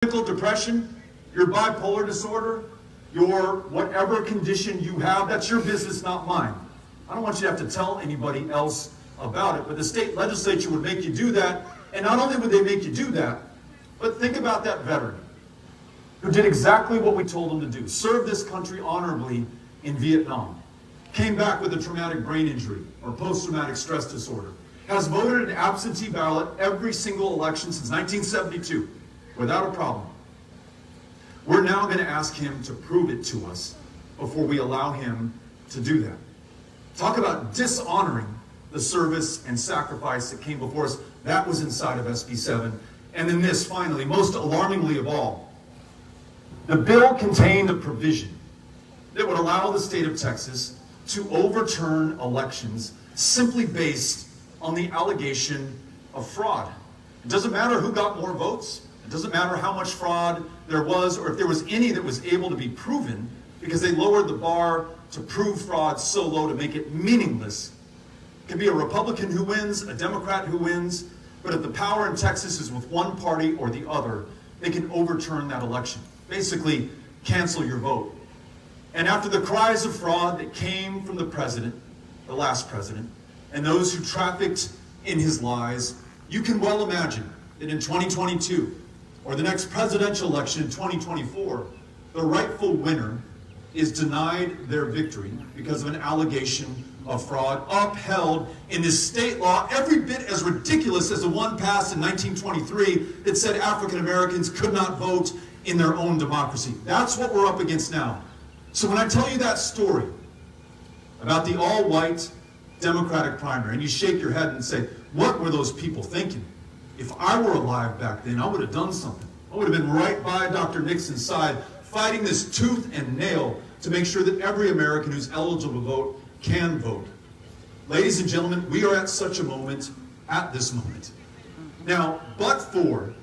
clinical depression, your bipolar disorder, your whatever condition you have, that's your business, not mine. I don't want you to have to tell anybody else about it, but the state legislature would make you do that, and not only would they make you do that, but think about that veteran who did exactly what we told him to do, served this country honorably in Vietnam, came back with a traumatic brain injury or post-traumatic stress disorder, has voted an absentee ballot every single election since 1972 without a problem. We're now going to ask him to prove it to us before we allow him to do that. Talk about dishonoring the service and sacrifice that came before us. That was inside of SB 7. And then this, finally, most alarmingly of all, the bill contained a provision that would allow the state of Texas to overturn elections simply based on the allegation of fraud. It doesn't matter who got more votes. It doesn't matter how much fraud there was or if there was any that was able to be proven, because they lowered the bar to prove fraud so low to make it meaningless. It can be a Republican who wins, a Democrat who wins, but if the power in Texas is with one party or the other, they can overturn that election. Basically, cancel your vote. And after the cries of fraud that came from the president, the last president, and those who trafficked in his lies, you can well imagine that in 2022, or the next presidential election in 2024, the rightful winner is denied their victory because of an allegation of fraud upheld in this state law every bit as ridiculous as the one passed in 1923 that said African Americans could not vote in their own democracy. That's what we're up against now. So when I tell you that story about the all-white Democratic primary, and you shake your head and say, what were those people thinking? If I were alive back then, I would have done something. I would have been right by Dr. Nixon's side, fighting this tooth and nail to make sure that every American who's eligible to vote can vote. Ladies and gentlemen, we are at such a moment, at this moment. Now, but for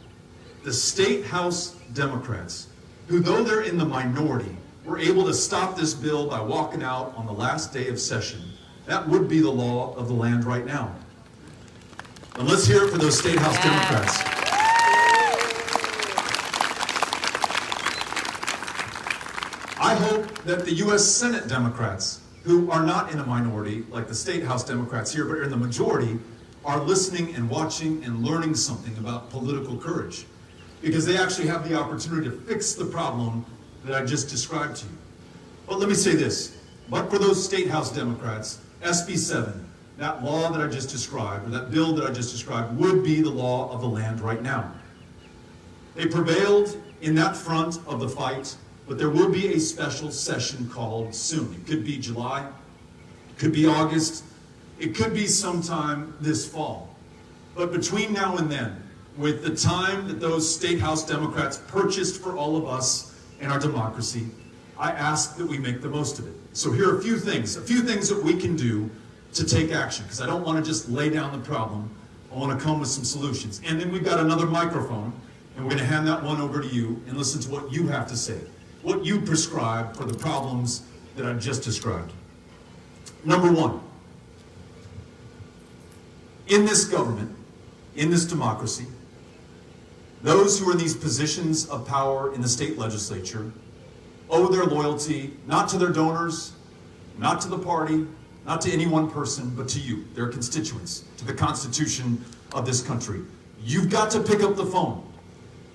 the State House Democrats, who though they're in the minority, were able to stop this bill by walking out on the last day of session, that would be the law of the land right now. And let's hear it for those State House Democrats. I hope that the U.S. Senate Democrats, who are not in a minority like the State House Democrats here, but are in the majority, are listening and watching and learning something about political courage, because they actually have the opportunity to fix the problem that I just described to you. But let me say this, but for those State House Democrats, SB 7, that law that I just described, or that bill that I just described, would be the law of the land right now. They prevailed in that front of the fight, but there will be a special session called soon. It could be July, it could be August, it could be sometime this fall. But between now and then, with the time that those State House Democrats purchased for all of us in our democracy, I ask that we make the most of it. So here are a few things that we can do to take action, because I don't want to just lay down the problem. I want to come with some solutions. And then we've got another microphone, and we're going to hand that one over to you and listen to what you have to say, what you prescribe for the problems that I just described. Number one, in this government, in this democracy, those who are in these positions of power in the state legislature owe their loyalty not to their donors, not to the party, not to any one person, but to you, their constituents, to the Constitution of this country. You've got to pick up the phone,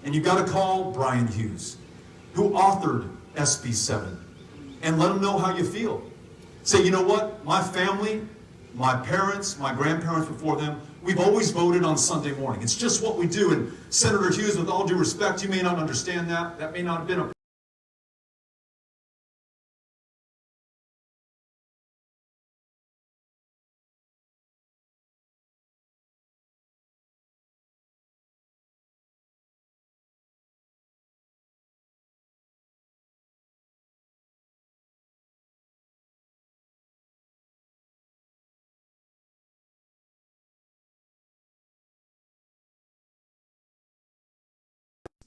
and you've got to call Brian Hughes, who authored SB 7, and let him know how you feel. Say, you know what, my family, my parents, my grandparents before them, we've always voted on Sunday morning. It's just what we do. And Senator Hughes, with all due respect, you may not understand that. That may not have been a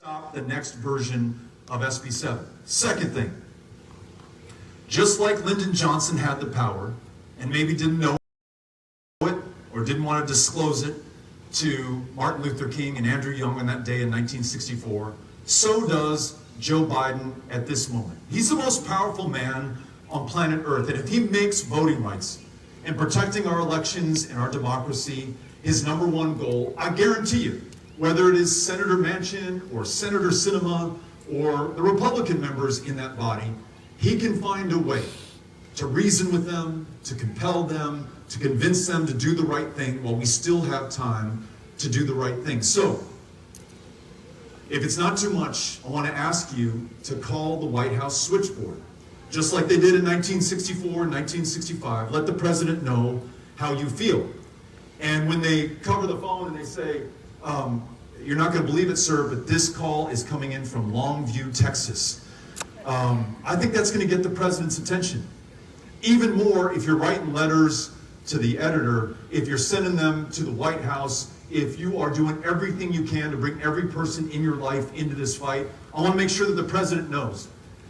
stop the next version of SB 7. Second thing, just like Lyndon Johnson had the power and maybe didn't know it or didn't want to disclose it to Martin Luther King and Andrew Young on that day in 1964, So does Joe Biden at this moment. He's the most powerful man on planet Earth, and if he makes voting rights and protecting our elections and our democracy his number one goal, I guarantee you, whether it is Senator Manchin or Senator Sinema or the Republican members in that body, he can find a way to reason with them, to compel them, to convince them to do the right thing while we still have time to do the right thing. So, if it's not too much, I want to ask you to call the White House switchboard. Just like they did in 1964 and 1965, let the president know how you feel. And when they cover the phone and they say, you're not going to believe it, sir, but this call is coming in from Longview, Texas. I think that's going to get the president's attention. Even more if you're writing letters to the editor, if you're sending them to the White House, if you are doing everything you can to bring every person in your life into this fight. I want to make sure that the president knows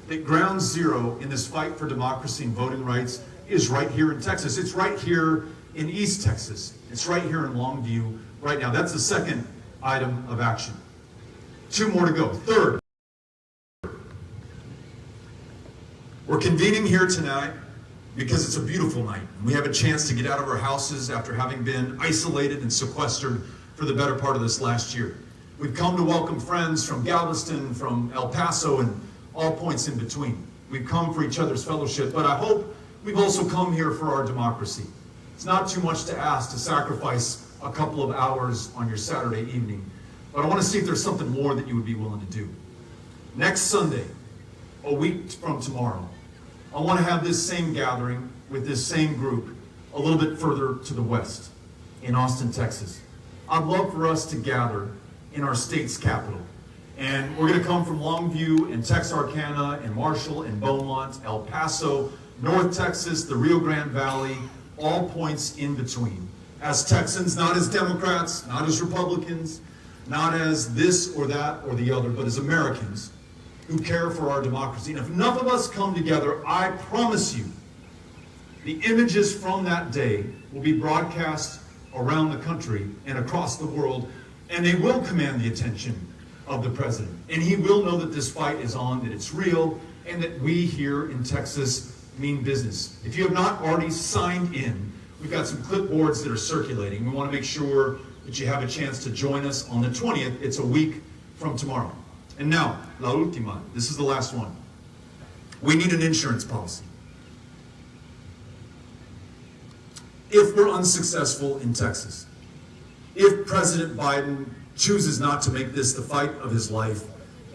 that ground zero in this fight for democracy and voting rights is right here in Texas. It's right here in East Texas. It's right here in Longview right now. That's the second item of action. 2 more to go. Third, we're convening here tonight because it's a beautiful night. We have a chance to get out of our houses after having been isolated and sequestered for the better part of this last year. We've come to welcome friends from Galveston, from El Paso, and all points in between. We've come for each other's fellowship, but I hope we've also come here for our democracy. It's not too much to ask to sacrifice a couple of hours on your Saturday evening, but I want to see if there's something more that you would be willing to do. Next Sunday, a week from tomorrow, I want to have this same gathering with this same group a little bit further to the west in Austin, Texas. I'd love for us to gather in our state's capital. And we're going to come from Longview and Texarkana and Marshall and Beaumont, El Paso, North Texas, the Rio Grande Valley, all points in between. As Texans, not as Democrats, not as Republicans, not as this or that or the other, but as Americans who care for our democracy. And if enough of us come together, I promise you, the images from that day will be broadcast around the country and across the world, and they will command the attention of the president. And he will know that this fight is on, that it's real, and that we here in Texas mean business. If you have not already signed in, we've got some clipboards that are circulating. We want to make sure that you have a chance to join us on the 20th. It's a week from tomorrow. And now, la última, this is the last one. We need an insurance policy. If we're unsuccessful in Texas, if President Biden chooses not to make this the fight of his life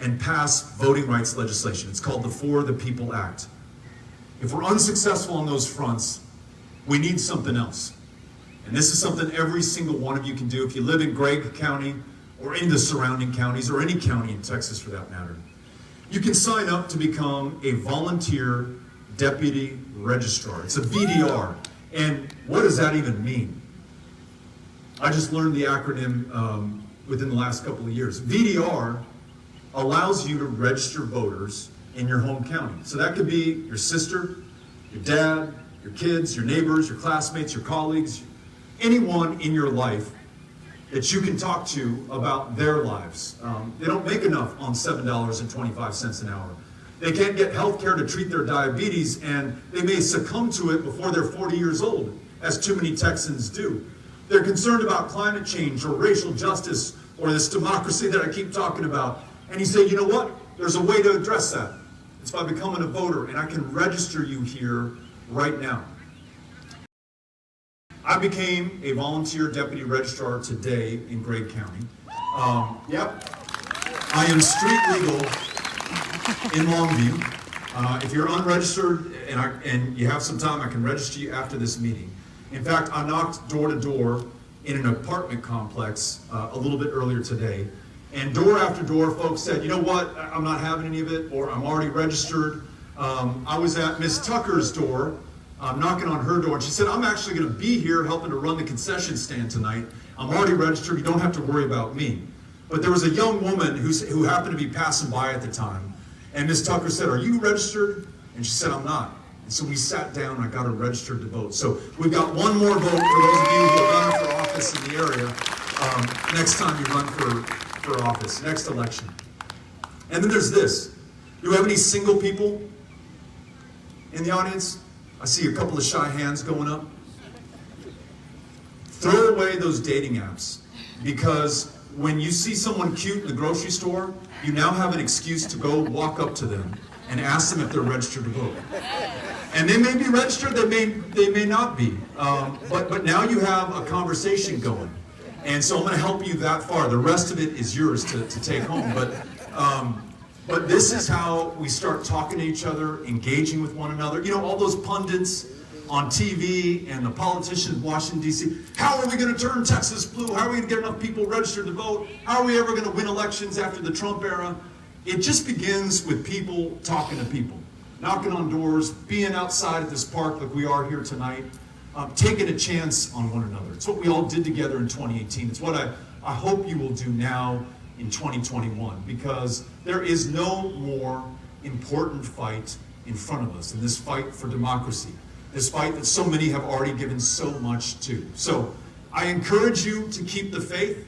and pass voting rights legislation, it's called the For the People Act. If we're unsuccessful on those fronts, we need something else. And this is something every single one of you can do if you live in Gregg County or in the surrounding counties, or any county in Texas for that matter. You can sign up to become a volunteer deputy registrar. It's a VDR. And what does that even mean? I just learned the acronym within the last couple of years. VDR allows you to register voters in your home county. So that could be your sister, your dad, your kids, your neighbors, your classmates, your colleagues, anyone in your life that you can talk to about their lives. They don't make enough on $7.25 an hour. They can't get health care to treat their diabetes, and they may succumb to it before they're 40 years old, as too many Texans do. They're concerned about climate change or racial justice or this democracy that I keep talking about. And you say, you know what? There's a way to address that. It's by becoming a voter, and I can register you here right now. I became a volunteer deputy registrar today in Gregg County. Yep, I am street legal in Longview. If you're unregistered and you have some time, I can register you after this meeting. In fact, I knocked door to door in an apartment complex a little bit earlier today. And door after door, folks said, you know what, I'm not having any of it, or I'm already registered. I was at Miss Tucker's door, knocking on her door, and she said, I'm actually going to be here helping to run the concession stand tonight. I'm already registered, you don't have to worry about me. But there was a young woman who happened to be passing by at the time, and Miss Tucker said, are you registered? And she said, I'm not. And so we sat down and I got her registered to vote. So we've got one more vote for those of you who are running for office in the area. Next time you run for office, next election. And then there's this. Do we have any single people in the audience? I see a couple of shy hands going up. Throw away those dating apps, because when you see someone cute in the grocery store, you now have an excuse to go walk up to them and ask them if they're registered to vote. And they may be registered, they may not be. But now you have a conversation going. And so I'm going to help you that far. The rest of it is yours to take home. But this is how we start talking to each other, engaging with one another. You know, all those pundits on TV and the politicians in Washington, D.C., how are we going to turn Texas blue? How are we going to get enough people registered to vote? How are we ever going to win elections after the Trump era? It just begins with people talking to people, knocking on doors, being outside at this park like we are here tonight, taking a chance on one another. It's what we all did together in 2018. It's what I hope you will do now in 2021, because there is no more important fight in front of us than this fight for democracy, this fight that so many have already given so much to. So I encourage you to keep the faith,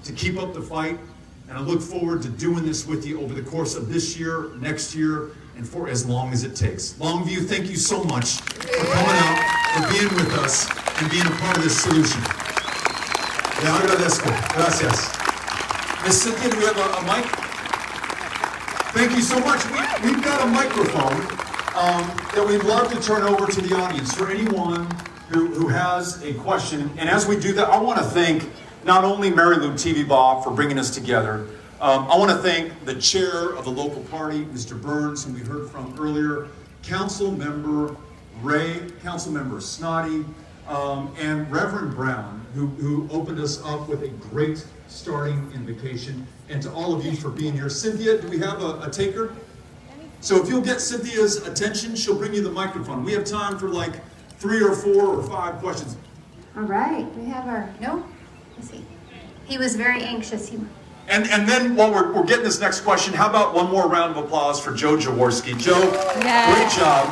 to keep up the fight, and I look forward to doing this with you over the course of this year, next year, and for as long as it takes. Longview, thank you so much for coming out, for being with us, and being a part of this solution. Le agradezco. Gracias. Miss Cynthia, do we have a mic? Thank you so much. We've got a microphone that we'd love to turn over to the audience for anyone who has a question. And as we do that, I want to thank not only Mary Lou Tv-Baugh for bringing us together. I want to thank the chair of the local party, Mr. Burns, who we heard from earlier, Council Member Ray, Council Member Snoddy, and Reverend Brown, who opened us up with a great starting invocation, and to all of you for being here. Cynthia, do we have a taker? So if you'll get Cynthia's attention, she'll bring you the microphone. We have time for like 3 or 4 or 5 questions. All right, we have let's see. He was very anxious. And then while we're getting this next question, how about one more round of applause for Joe Jaworski. Joe, Great job.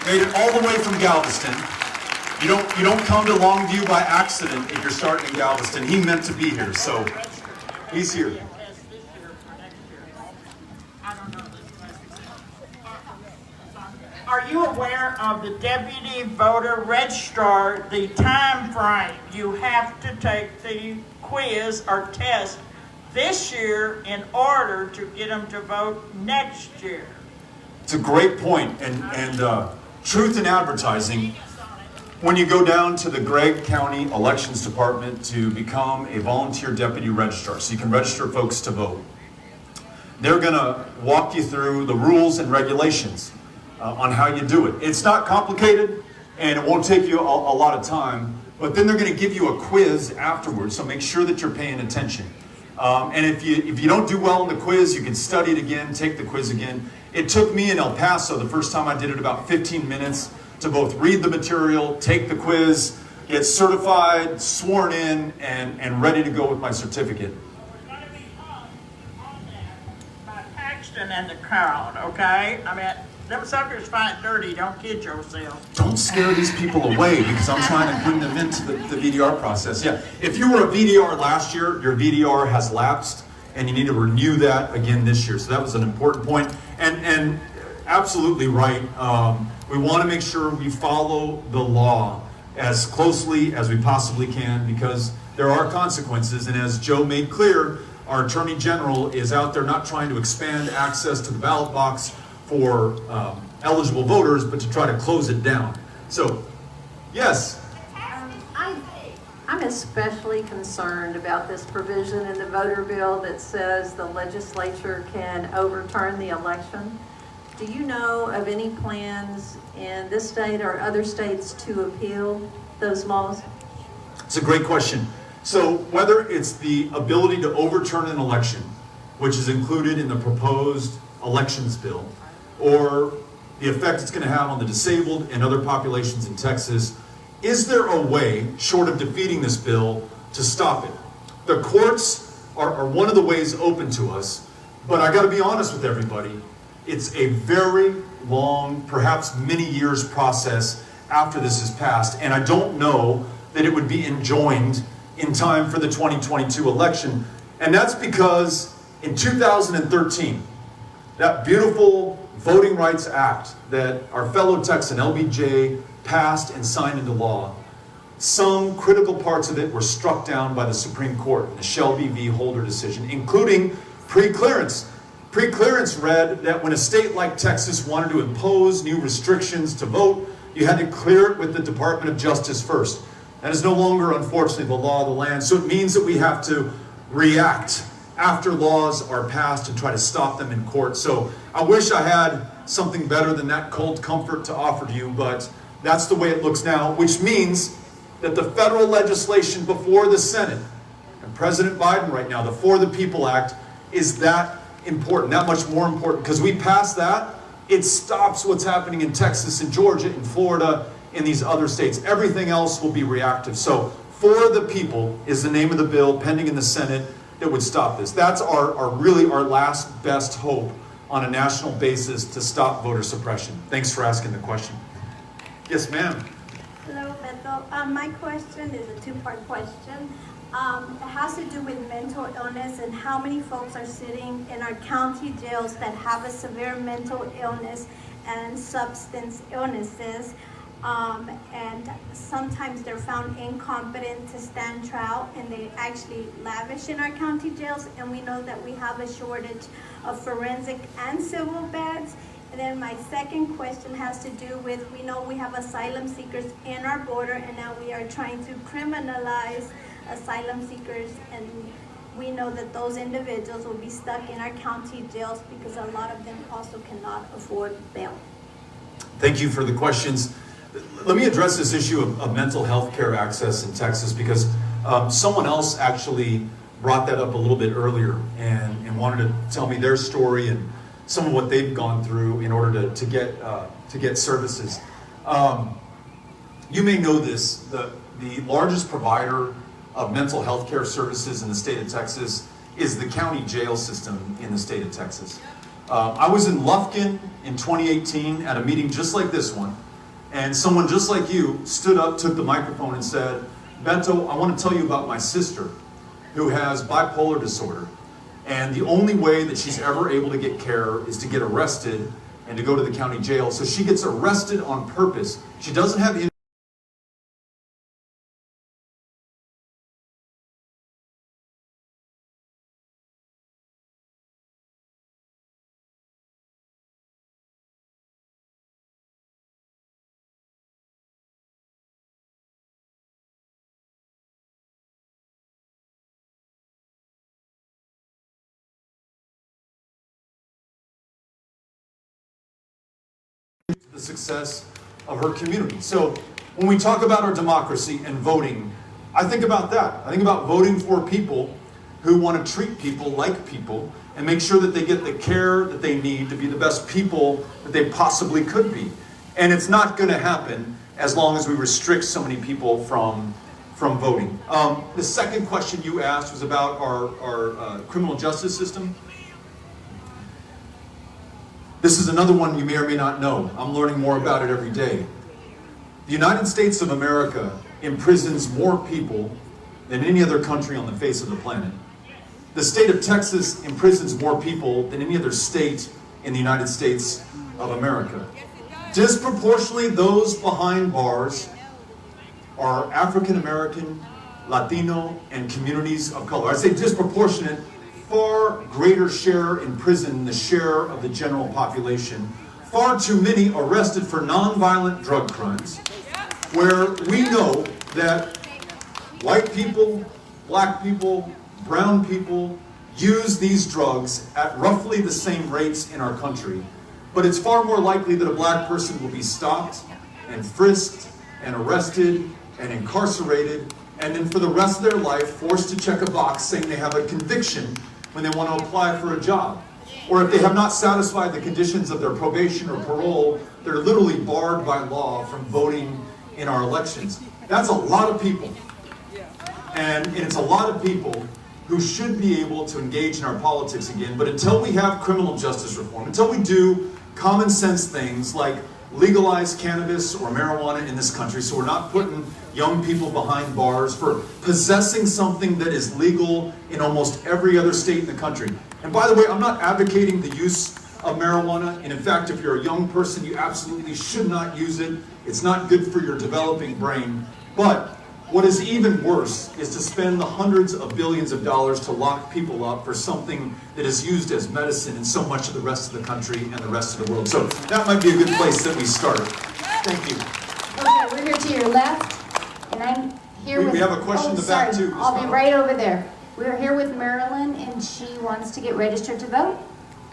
Made it all the way from Galveston. You don't come to Longview by accident if you're starting in Galveston. He meant to be here, so he's here. Are you aware of the deputy voter registrar, the time frame? You have to take the quiz or test this year in order to get them to vote next year. It's a great point, and truth in advertising. When you go down to the Gregg County Elections Department to become a volunteer deputy registrar, so you can register folks to vote, they're going to walk you through the rules and regulations on how you do it. It's not complicated, and it won't take you a lot of time, but then they're going to give you a quiz afterwards, so make sure that you're paying attention. And if you don't do well in the quiz, you can study it again, take the quiz again. It took me in El Paso, the first time I did it, about 15 minutes to both read the material, take the quiz, get certified, sworn in, and ready to go with my certificate. It's going to be on that by Paxton and the crowd, okay? I mean, them suckers fight dirty, don't kid yourself. Don't scare these people away, because I'm trying to bring them into the VDR process. Yeah, if you were a VDR last year, your VDR has lapsed, and you need to renew that again this year. So that was an important point, and absolutely right. We want to make sure we follow the law as closely as we possibly can, because there are consequences. And as Joe made clear, our Attorney General is out there not trying to expand access to the ballot box for eligible voters, but to try to close it down. So, yes? I'm especially concerned about this provision in the voter bill that says the legislature can overturn the election. Do you know of any plans in this state or other states to appeal those laws? It's a great question. So whether it's the ability to overturn an election, which is included in the proposed elections bill, or the effect it's going to have on the disabled and other populations in Texas, is there a way, short of defeating this bill, to stop it? The courts are one of the ways open to us, but I got to be honest with everybody. It's a very long, perhaps many years process after this is passed, and I don't know that it would be enjoined in time for the 2022 election. And that's because in 2013, that beautiful Voting Rights Act that our fellow Texan LBJ passed and signed into law, some critical parts of it were struck down by the Supreme Court in the Shelby v. Holder decision, including pre-clearance. Pre-clearance read that when a state like Texas wanted to impose new restrictions to vote, you had to clear it with the Department of Justice first. That is no longer, unfortunately, the law of the land. So it means that we have to react after laws are passed and try to stop them in court. So I wish I had something better than that cold comfort to offer to you, but that's the way it looks now, which means that the federal legislation before the Senate and President Biden right now, the For the People Act, is that important, that much more important, because we pass that, it stops what's happening in Texas, in Georgia, in Florida, in these other states. Everything else will be reactive. So For the People is the name of the bill pending in the Senate that would stop this. That's really our last best hope on a national basis to stop voter suppression. Thanks for asking the question. Yes, ma'am. Hello, Beto. My question is a two-part question. It has to do with mental illness and how many folks are sitting in our county jails that have a severe mental illness and substance illnesses. And sometimes they're found incompetent to stand trial, and they actually lavish in our county jails. And we know that we have a shortage of forensic and civil beds. And then my second question has to do with, we know we have asylum seekers in our border, and now we are trying to criminalize asylum seekers, and we know that those individuals will be stuck in our county jails because a lot of them also cannot afford bail. Thank you for the questions. Let me address this issue of mental health care access in Texas, because someone else actually brought that up a little bit earlier and wanted to tell me their story and some of what they've gone through in order to get services. You may know this, the largest provider of mental health care services in the state of Texas is the county jail system in the state of Texas. I was in Lufkin in 2018 at a meeting just like this one, and someone just like you stood up, took the microphone and said, Beto, I want to tell you about my sister who has bipolar disorder. And the only way that she's ever able to get care is to get arrested and to go to the county jail. So she gets arrested on purpose. She doesn't have the success of her community. So when we talk about our democracy and voting, I think about that. I think about voting for people who want to treat people like people and make sure that they get the care that they need to be the best people that they possibly could be. And it's not going to happen as long as we restrict so many people from voting. The second question you asked was about our criminal justice system. This is another one you may or may not know. I'm learning more about it every day. The United States of America imprisons more people than any other country on the face of the planet. The state of Texas imprisons more people than any other state in the United States of America. Disproportionately, those behind bars are African American, Latino, and communities of color. I say disproportionate, far greater share in prison than the share of the general population. Far too many arrested for nonviolent drug crimes, where we know that white people, black people, brown people use these drugs at roughly the same rates in our country. But it's far more likely that a black person will be stopped and frisked and arrested and incarcerated, and then for the rest of their life forced to check a box saying they have a conviction when they want to apply for a job. Or if they have not satisfied the conditions of their probation or parole, they're literally barred by law from voting in our elections. That's a lot of people. And it's a lot of people who should be able to engage in our politics again. But until we have criminal justice reform, until we do common sense things like legalize cannabis or marijuana in this country, so we're not putting young people behind bars for possessing something that is legal in almost every other state in the country. And by the way, I'm not advocating the use of marijuana, and in fact, if you're a young person, you absolutely should not use it. It's not good for your developing brain. But what is even worse is to spend the hundreds of billions of dollars to lock people up for something that is used as medicine in so much of the rest of the country and the rest of the world. So that might be a good place that we start. Thank you. Okay, we're here to your left, and I'm here with... We have a question in the back, sorry. too, Ms. I'll be Fowler. right over there. We're here with Marilyn, and she wants to get registered to vote.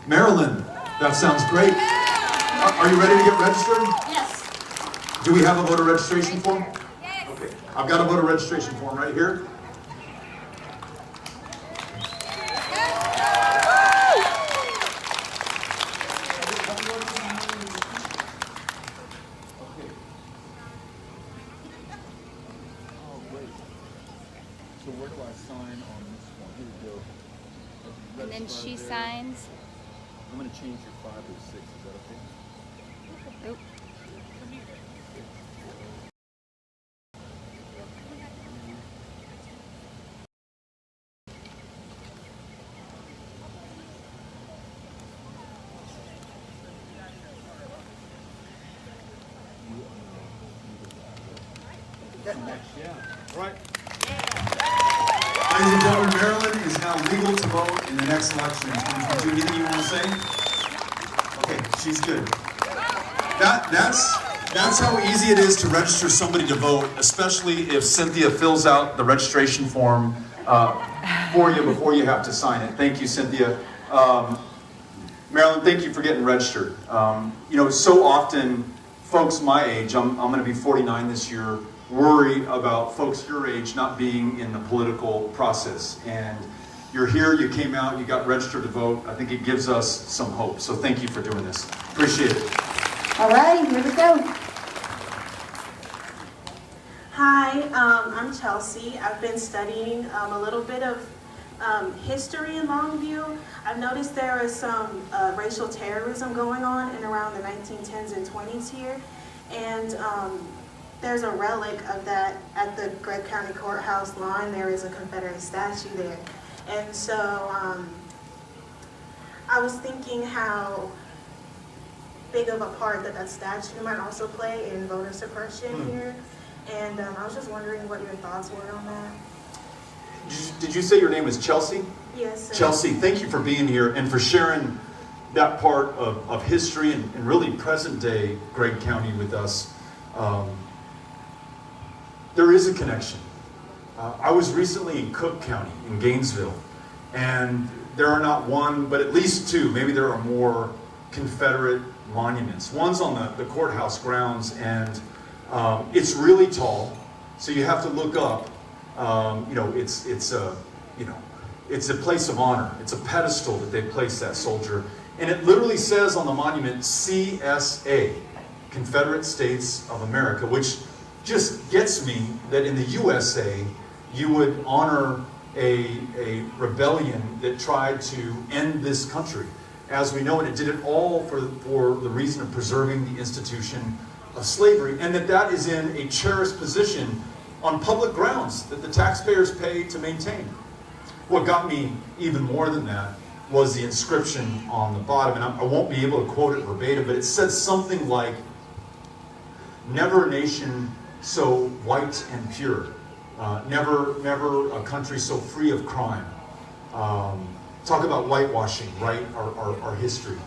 Marilyn, that sounds great. Are you ready to get registered? Yes. Do we have a voter registration form? Okay, I've got a voter registration form right here. So where do I sign on this one? Here we go. And then she signs. I'm going to change your 5 to 6. Is that okay? Oop. Right. Ladies and gentlemen, Maryland is now legal to vote in the next election in 2022. Anything you want to say? Okay, she's good. That's how easy it is to register somebody to vote, especially if Cynthia fills out the registration form for you before you have to sign it. Thank you, Cynthia. Marilyn, thank you for getting registered. You know, so often folks my age, I'm going to be 49 this year, worry about folks your age not being in the political process. And you're here, you came out, you got registered to vote. I think it gives us some hope. So thank you for doing this. Appreciate it. All right, here we go. Hi, I'm Chelsea. I've been studying a little bit of history in Longview. I've noticed there is some racial terrorism going on in around the 1910s and 20s here. And there's a relic of that at the Gregg County Courthouse lawn. There is a Confederate statue there. And so I was thinking how big of a part that statue might also play in voter suppression here. And I was just wondering what your thoughts were on that. Did you say your name was Chelsea? Yes, sir. Chelsea, thank you for being here and for sharing that part of history and really present day Gregg County with us. There is a connection. I was recently in Cook County, in Gainesville, and there are not one, but at least two, maybe there are more Confederate monuments. One's on the courthouse grounds, and it's really tall, so you have to look up. You know, it's a place of honor. It's a pedestal that they place that soldier, and it literally says on the monument CSA, Confederate States of America, which just gets me that in the USA you would honor a rebellion that tried to end this country as we know it. It did it all for the reason of preserving the institution of slavery, and that is in a cherished position on public grounds that the taxpayers pay to maintain. What got me even more than that was the inscription on the bottom, and I won't be able to quote it verbatim, but it said something like, "Never a nation so white and pure, never a country so free of crime." Talk about whitewashing, right? Our history.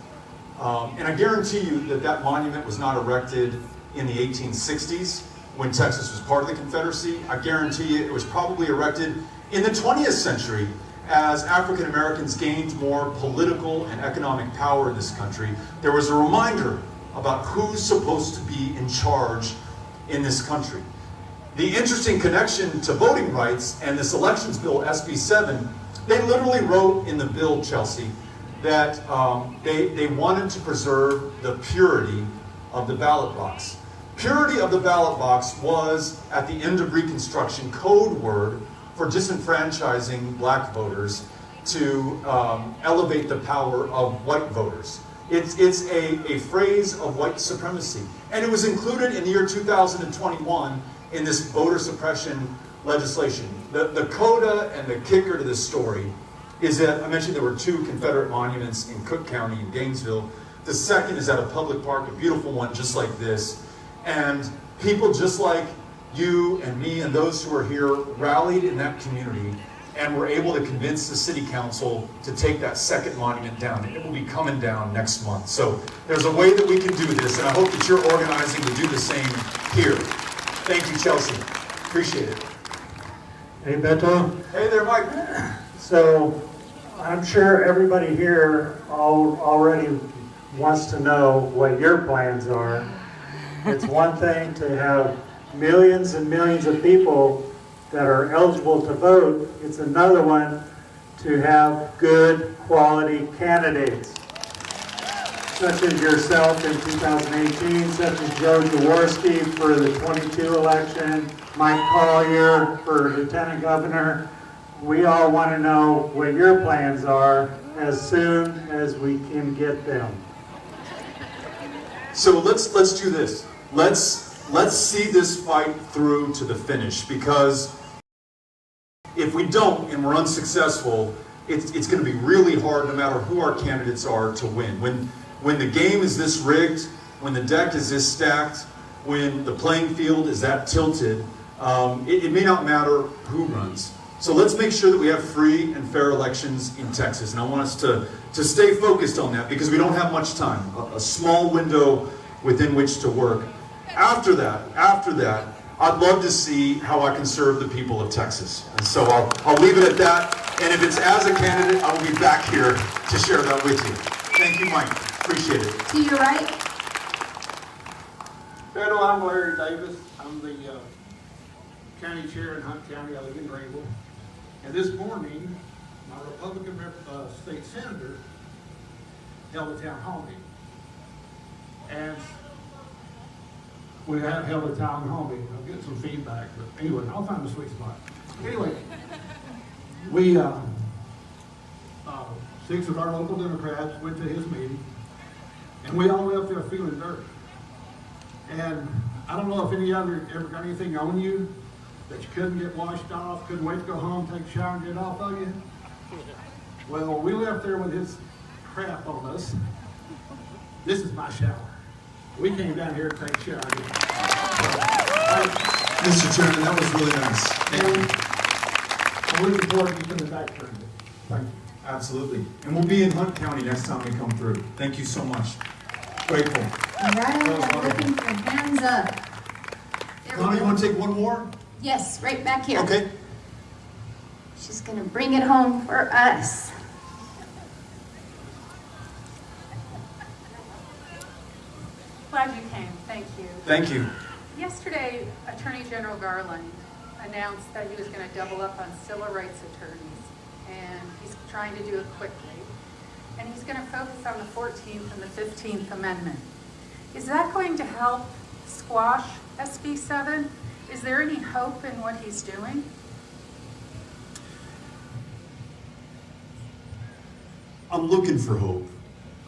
And I guarantee you that monument was not erected in the 1860s when Texas was part of the Confederacy. I guarantee you it was probably erected in the 20th century as African Americans gained more political and economic power in this country. There was a reminder about who's supposed to be in charge in this country. The interesting connection to voting rights and this elections bill, SB 7, they literally wrote in the bill, Chelsea, that they wanted to preserve the purity of the ballot box. Purity of the ballot box was, at the end of Reconstruction, code word for disenfranchising black voters to elevate the power of white voters. It's a phrase of white supremacy. And it was included in the year 2021 in this voter suppression legislation. The coda and the kicker to this story is that I mentioned there were 2 Confederate monuments in Cook County in Gainesville. The second is at a public park, a beautiful one just like this. And people just like you and me and those who are here rallied in that community and were able to convince the city council to take that second monument down. It will be coming down next month. So there's a way that we can do this, and I hope that you're organizing to do the same here. Thank you, Chelsea. Appreciate it. Hey, Beto. Hey there, Mike. So I'm sure everybody here already wants to know what your plans are. It's one thing to have millions and millions of people that are eligible to vote. It's another one to have good quality candidates, such as yourself in 2018, such as Joe Jaworski for the 22 election, Mike Collier for lieutenant governor. We all want to know what your plans are as soon as we can get them. So let's do this. Let's see this fight through to the finish, because if we don't and we're unsuccessful, it's going to be really hard, no matter who our candidates are, to win. When the game is this rigged, when the deck is this stacked, when the playing field is that tilted, it may not matter who runs. So let's make sure that we have free and fair elections in Texas, and I want us to stay focused on that, because we don't have much time, a small window within which to work. After that, I'd love to see how I can serve the people of Texas. And so I'll leave it at that. And if it's as a candidate, I will be back here to share that with you. Thank you, Mike. Appreciate it. To your right. Beto, I'm Larry Davis. I'm the county chair in Hunt County. I live in Greenville. And this morning, my Republican state senator held a town hall meeting. And we have held a town hall meeting. I'll get some feedback, but anyway, I'll find a sweet spot. Anyway, we, 6 of our local Democrats went to his meeting, and we all left there feeling dirty. And I don't know if any other ever got anything on you that you couldn't get washed off, couldn't wait to go home, take a shower, and get it off of you. Well, we left there with his crap on us. This is my shower. We came down here to take a shower. Mr. Chairman, that was really nice. I'm looking forward to coming back for it. Thank you. Absolutely. And we'll be in Hunt County next time we come through. Thank you so much. Grateful. All right, I'm looking for hands up. There we Connie, you go. want to take one more? Yes, right back here. Okay. She's gonna bring it home for us. Glad you came, thank you. Thank you. Yesterday, Attorney General Garland announced that he was going to double up on civil rights attorneys, and he's trying to do it quickly. And he's going to focus on the 14th and the 15th Amendment. Is that going to help squash SB 7? Is there any hope in what he's doing? I'm looking for hope,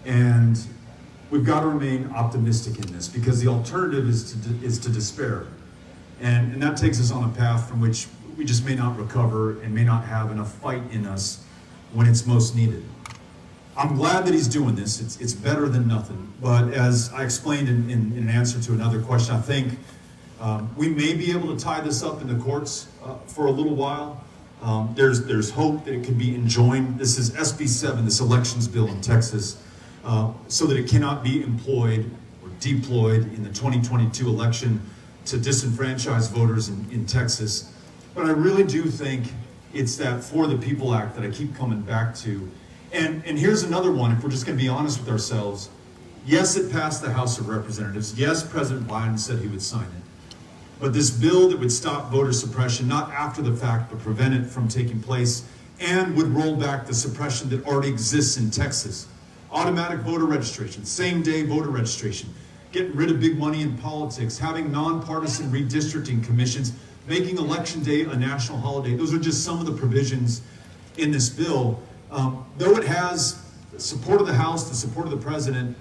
and we've got to remain optimistic in this, because the alternative is to despair, and that takes us on a path from which we just may not recover and may not have enough fight in us when it's most needed. I'm glad that he's doing this. It's better than nothing. But as I explained in an answer to another question, I think we may be able to tie this up in the courts for a little while. There's hope that it can be enjoined. This is SB 7, this elections bill in Texas, so that it cannot be employed or deployed in the 2022 election to disenfranchise voters in Texas. But I really do think it's that For the People Act that I keep coming back to. And here's another one, if we're just going to be honest with ourselves. Yes, it passed the House of Representatives. Yes, President Biden said he would sign it. But this bill that would stop voter suppression, not after the fact, but prevent it from taking place, and would roll back the suppression that already exists in Texas. Automatic voter registration, same-day voter registration, getting rid of big money in politics, having nonpartisan redistricting commissions, making Election Day a national holiday. Those are just some of the provisions in this bill. Though it has the support of the House, the support of the President,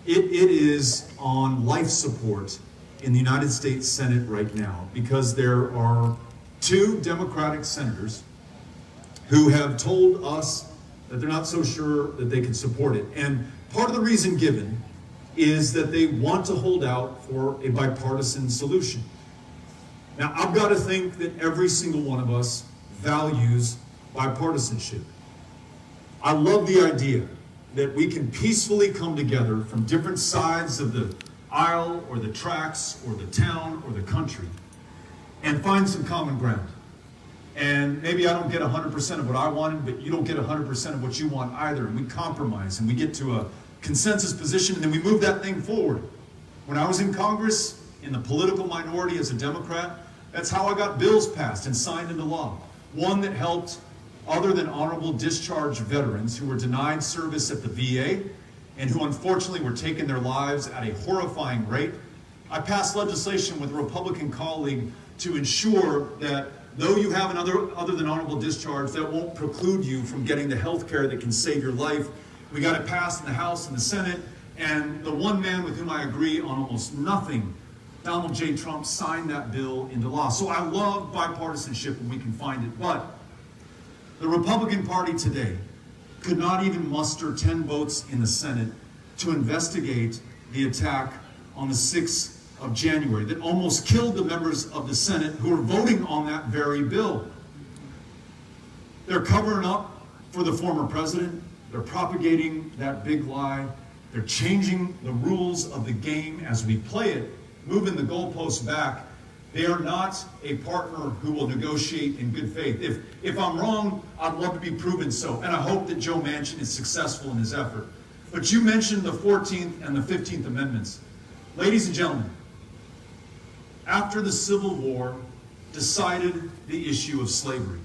it is on life support in the United States Senate right now, because there are 2 Democratic senators who have told us that they're not so sure that they can support it. And part of the reason given is that they want to hold out for a bipartisan solution. Now, I've got to think that every single one of us values bipartisanship. I love the idea that we can peacefully come together from different sides of the aisle or the tracks or the town or the country and find some common ground. And maybe I don't get 100% of what I wanted, but you don't get 100% of what you want either. And we compromise and we get to a consensus position and then we move that thing forward. When I was in Congress, in the political minority as a Democrat, that's how I got bills passed and signed into law. One that helped other than honorable discharge veterans who were denied service at the VA and who unfortunately were taking their lives at a horrifying rate. I passed legislation with a Republican colleague to ensure that though you have another other than honorable discharge, that won't preclude you from getting the health care that can save your life. We got it passed in the House and the Senate, and the one man with whom I agree on almost nothing, Donald J. Trump, signed that bill into law. So I love bipartisanship when we can find it, but the Republican Party today could not even muster 10 votes in the Senate to investigate the attack on the 6th of January that almost killed the members of the Senate who were voting on that very bill. They're covering up for the former president. They're propagating that big lie. They're changing the rules of the game as we play it, moving the goalposts back. They are not a partner who will negotiate in good faith. If I'm wrong, I'd love to be proven so, and I hope that Joe Manchin is successful in his effort. But you mentioned the 14th and the 15th Amendments. Ladies and gentlemen, after the Civil War decided the issue of slavery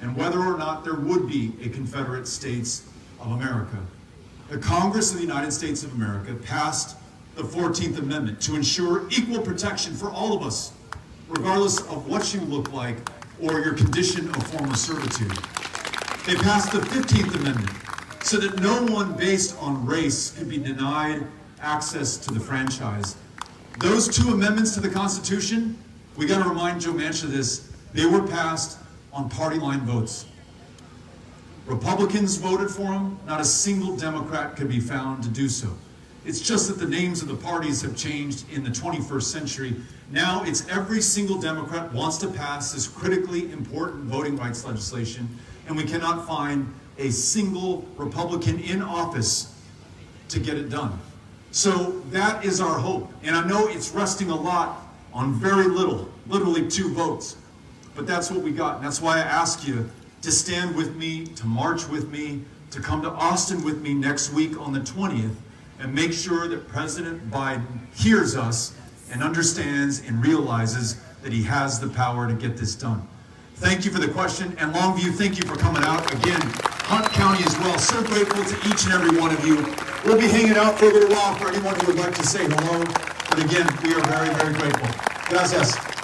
and whether or not there would be a Confederate States of America, the Congress of the United States of America passed the 14th Amendment to ensure equal protection for all of us, regardless of what you look like or your condition of former servitude. They passed the 15th Amendment so that no one based on race could be denied access to the franchise. Those two amendments to the Constitution, we got to remind Joe Manchin of this, they were passed on party line votes. Republicans voted for them, not a single Democrat could be found to do so. It's just that the names of the parties have changed in the 21st century. Now it's every single Democrat wants to pass this critically important voting rights legislation, and we cannot find a single Republican in office to get it done. So that is our hope. And I know it's resting a lot on very little, literally 2 votes. But that's what we got. And that's why I ask you to stand with me, to march with me, to come to Austin with me next week on the 20th, and make sure that President Biden hears us and understands and realizes that he has the power to get this done. Thank you for the question. And Longview, thank you for coming out. Again, Hunt County as well. So grateful to each and every one of you. We'll be hanging out for a little while for anyone who would like to say hello. But again, we are very, very grateful. Gracias.